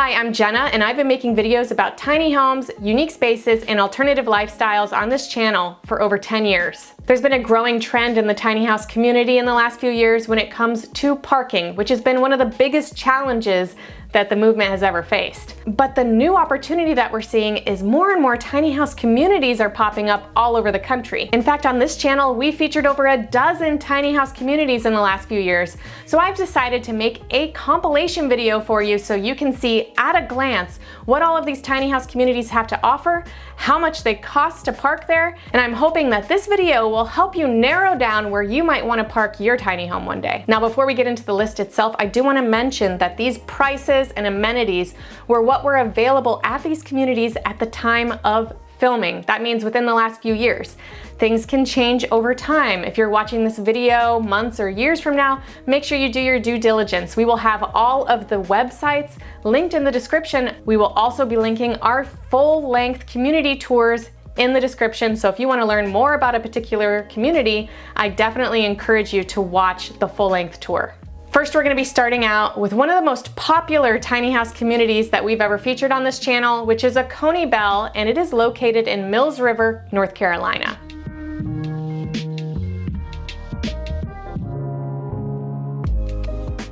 Hi, I'm Jenna, and I've been making videos about tiny homes, unique spaces, and alternative lifestyles on this channel for over 10 years. There's been a growing trend in the tiny house community in the last few years when it comes to parking, which has been one of the biggest challenges that the movement has ever faced. But the new opportunity that we're seeing is more and more tiny house communities are popping up all over the country. In fact, on this channel, we featured over a dozen tiny house communities in the last few years. So I've decided to make a compilation video for you so you can see at a glance what all of these tiny house communities have to offer, how much they cost to park there, and I'm hoping that this video will help you narrow down where you might want to park your tiny home one day. Now, before we get into the list itself, I do want to mention that these prices and amenities were what were available at these communities at the time of filming. That means within the last few years. Things can change over time. If you're watching this video months or years from now, make sure you do your due diligence. We will have all of the websites linked in the description. We will also be linking our full-length community tours in the description. So if you want to learn more about a particular community, I definitely encourage you to watch the full-length tour. First, we're going to be starting out with one of the most popular tiny house communities that we've ever featured on this channel, which is Acony, and it is located in Mills River, North Carolina.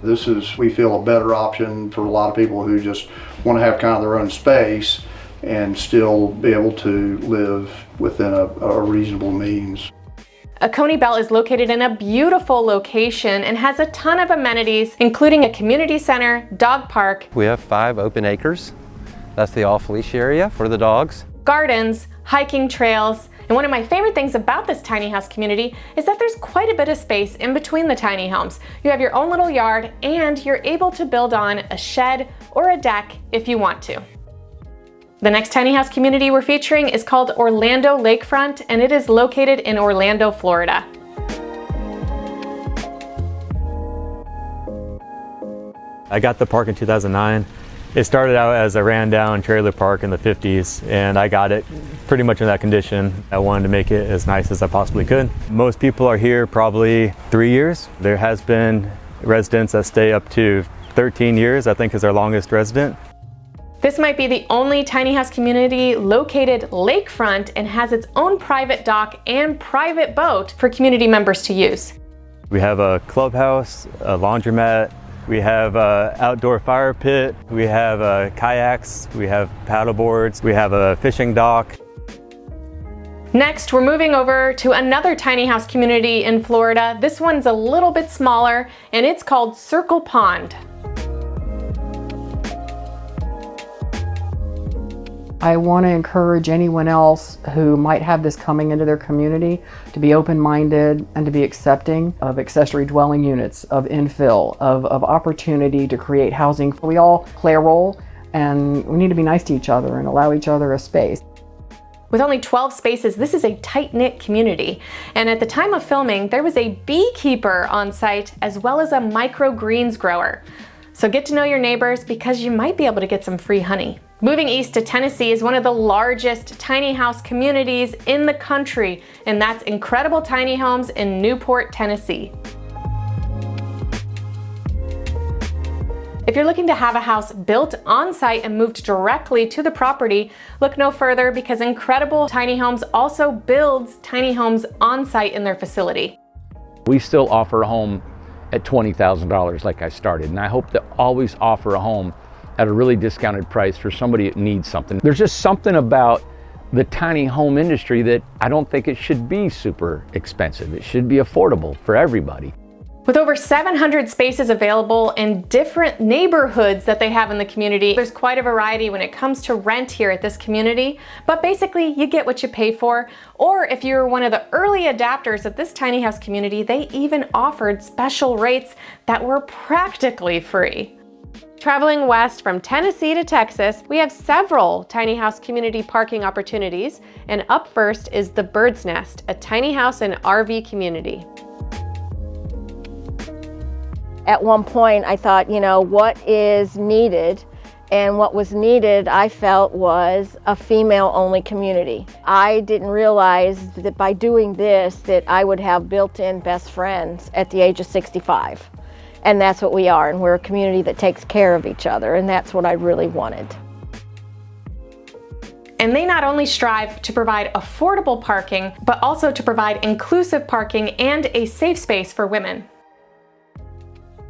This is, we feel, a better option for a lot of people who just want to have kind of their own space and still be able to live within a reasonable means. Acony is located in a beautiful location and has a ton of amenities, including a community center, dog park. We have 5 open acres. That's the off-leash area for the dogs. Gardens, hiking trails, and one of my favorite things about this tiny house community is that there's quite a bit of space in between the tiny homes. You have your own little yard and you're able to build on a shed or a deck if you want to. The next tiny house community we're featuring is called Orlando Lakefront, and it is located in Orlando, Florida. I got the park in 2009. It started out as a ran down trailer park in the 50s, and I got it pretty much in that condition. I wanted to make it as nice as I possibly could. Most people are here probably 3 years. There has been residents that stay up to 13 years, I think is our longest resident. This might be the only tiny house community located lakefront and has its own private dock and private boat for community members to use. We have a clubhouse, a laundromat, we have an outdoor fire pit, we have kayaks, we have paddle boards, we have a fishing dock. Next, we're moving over to another tiny house community in Florida. This one's a little bit smaller and it's called Circle Pond. I want to encourage anyone else who might have this coming into their community to be open-minded and to be accepting of accessory dwelling units, of infill, of opportunity to create housing. We all play a role and we need to be nice to each other and allow each other a space. With only 12 spaces, this is a tight-knit community. And at the time of filming, there was a beekeeper on site as well as a microgreens grower. So get to know your neighbors because you might be able to get some free honey. Moving east to Tennessee is one of the largest tiny house communities in the country, and that's Incredible Tiny Homes in Newport, Tennessee. If you're looking to have a house built on site and moved directly to the property, look no further because Incredible Tiny Homes also builds tiny homes on site in their facility. We still offer a home at $20,000 like I started, and I hope to always offer a home at a really discounted price for somebody that needs something. There's just something about the tiny home industry that I don't think it should be super expensive. It should be affordable for everybody. With over 700 spaces available in different neighborhoods that they have in the community, there's quite a variety when it comes to rent here at this community, but basically you get what you pay for. Or if you're one of the early adapters at this tiny house community, they even offered special rates that were practically free. Traveling west from Tennessee to Texas, we have several tiny house community parking opportunities, and up first is the Bird's Nest, a tiny house and RV community. At one point I thought, you know, what is needed? And what was needed, I felt, was a female-only community. I didn't realize that by doing this that I would have built-in best friends at the age of 65. And that's what we are, and we're a community that takes care of each other, and that's what I really wanted. And they not only strive to provide affordable parking, but also to provide inclusive parking and a safe space for women.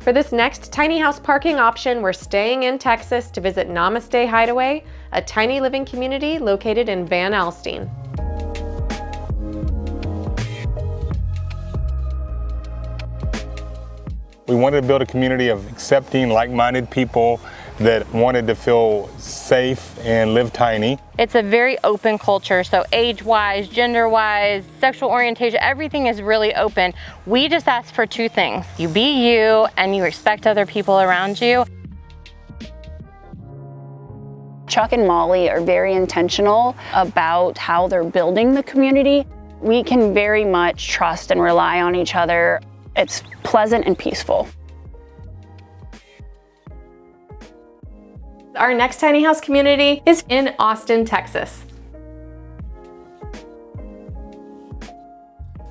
For this next tiny house parking option, we're staying in Texas to visit Namaste Hideaway, a tiny living community located in Van Alstyne. We wanted to build a community of accepting, like-minded people that wanted to feel safe and live tiny. It's a very open culture, so age-wise, gender-wise, sexual orientation, everything is really open. We just ask for two things. You be you, and you respect other people around you. Chuck and Molly are very intentional about how they're building the community. We can very much trust and rely on each other. It's pleasant and peaceful. Our next tiny house community is in Austin, Texas.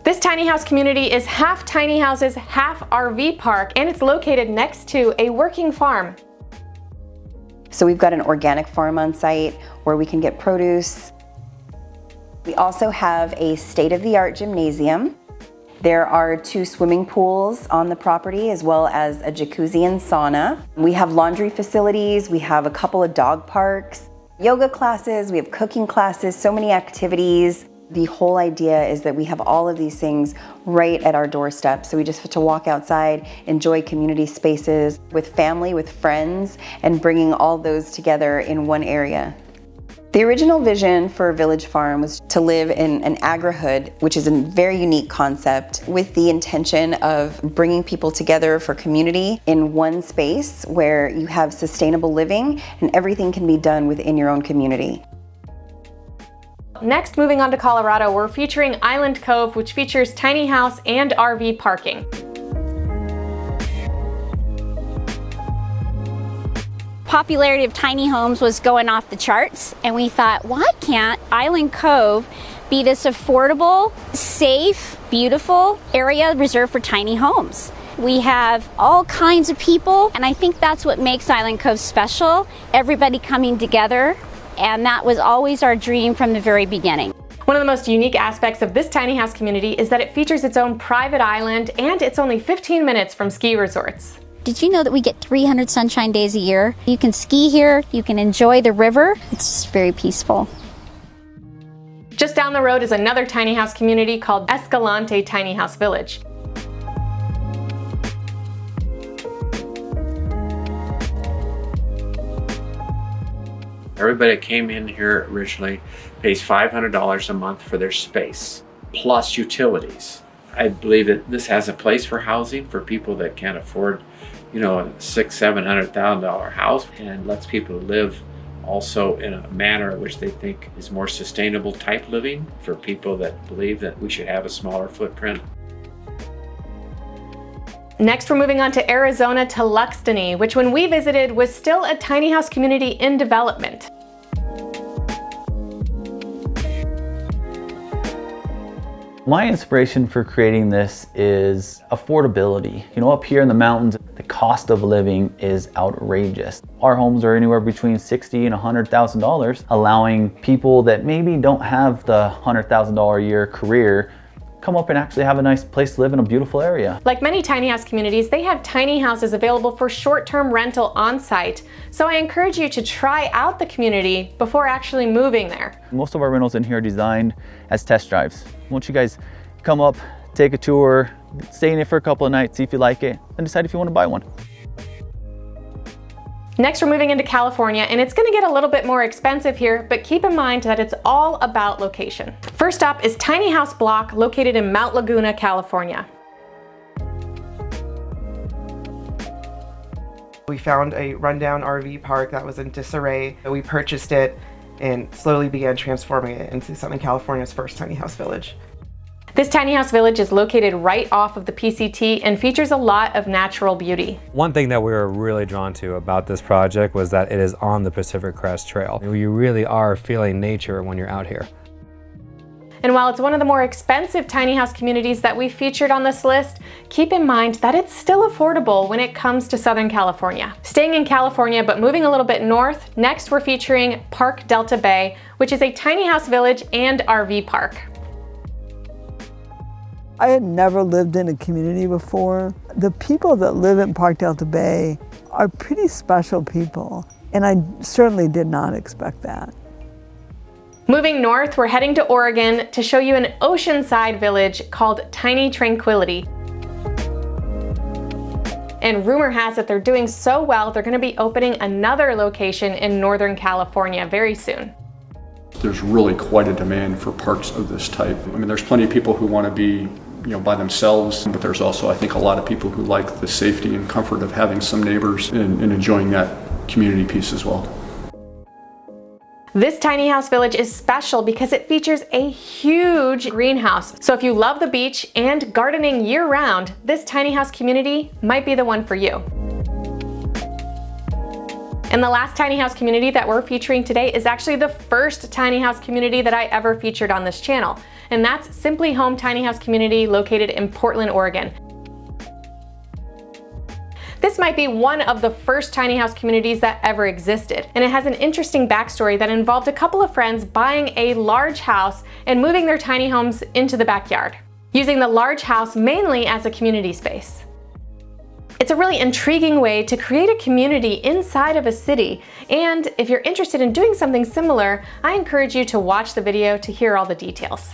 This tiny house community is half tiny houses, half RV park, and it's located next to a working farm. So we've got an organic farm on site where we can get produce. We also have a state-of-the-art gymnasium. There are 2 swimming pools on the property, as well as a jacuzzi and sauna. We have laundry facilities, we have a couple of dog parks, yoga classes, we have cooking classes, so many activities. The whole idea is that we have all of these things right at our doorstep. So we just have to walk outside, enjoy community spaces with family, with friends, and bringing all those together in one area. The original vision for Village Farm was to live in an agrihood, which is a very unique concept, with the intention of bringing people together for community in one space where you have sustainable living and everything can be done within your own community. Next, moving on to Colorado, we're featuring Island Cove, which features tiny house and RV parking. Popularity of tiny homes was going off the charts, and we thought, why can't Island Cove be this affordable, safe, beautiful area reserved for tiny homes? We have all kinds of people, and I think that's what makes Island Cove special, everybody coming together, and that was always our dream from the very beginning. One of the most unique aspects of this tiny house community is that it features its own private island, and it's only 15 minutes from ski resorts. Did you know that we get 300 sunshine days a year? You can ski here, you can enjoy the river. It's just very peaceful. Just down the road is another tiny house community called Escalante Tiny House Village. Everybody that came in here originally pays $500 a month for their space, plus utilities. I believe that this has a place for housing for people that can't afford, a $600,000-$700,000 house, and lets people live also in a manner which they think is more sustainable type living for people that believe that we should have a smaller footprint. Next, we're moving on to Arizona to LuxTiny, which when we visited was still a tiny house community in development. My inspiration for creating this is affordability. Up here in the mountains, the cost of living is outrageous. Our homes are anywhere between $60,000 and $100,000, allowing people that maybe don't have the $100,000 a year career come up and actually have a nice place to live in a beautiful area. Like many tiny house communities, they have tiny houses available for short-term rental on site. So I encourage you to try out the community before actually moving there. Most of our rentals in here are designed as test drives. Once you guys come up, take a tour, stay in it for a couple of nights, see if you like it, then decide if you want to buy one. Next, we're moving into California, and it's going to get a little bit more expensive here, but keep in mind that it's all about location. First up is Tiny House Block, located in Mount Laguna, California. We found a rundown RV park that was in disarray. We purchased it and slowly began transforming it into Southern California's first tiny house village. This tiny house village is located right off of the PCT and features a lot of natural beauty. One thing that we were really drawn to about this project was that it is on the Pacific Crest Trail. You really are feeling nature when you're out here. And while it's one of the more expensive tiny house communities that we've featured on this list, keep in mind that it's still affordable when it comes to Southern California. Staying in California but moving a little bit north, next we're featuring Park Delta Bay, which is a tiny house village and RV park. I had never lived in a community before. The people that live in Park Delta Bay are pretty special people, and I certainly did not expect that. Moving north, we're heading to Oregon to show you an oceanside village called Tiny Tranquility. And rumor has it they're doing so well, they're going to be opening another location in Northern California very soon. There's really quite a demand for parks of this type. I mean, there's plenty of people who want to be, by themselves, but there's also, I think, a lot of people who like the safety and comfort of having some neighbors and enjoying that community piece as well. This tiny house village is special because it features a huge greenhouse. So if you love the beach and gardening year-round, this tiny house community might be the one for you. And the last tiny house community that we're featuring today is actually the first tiny house community that I ever featured on this channel. And that's Simply Home Tiny House Community located in Portland, Oregon. This might be one of the first tiny house communities that ever existed, and it has an interesting backstory that involved a couple of friends buying a large house and moving their tiny homes into the backyard, using the large house mainly as a community space. It's a really intriguing way to create a community inside of a city, and if you're interested in doing something similar, I encourage you to watch the video to hear all the details.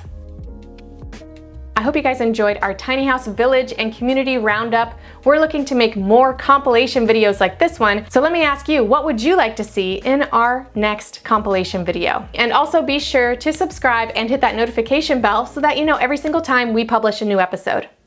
I hope you guys enjoyed our tiny house village and community roundup. We're looking to make more compilation videos like this one, so let me ask you, what would you like to see in our next compilation video? And also be sure to subscribe and hit that notification bell so that you know every single time we publish a new episode.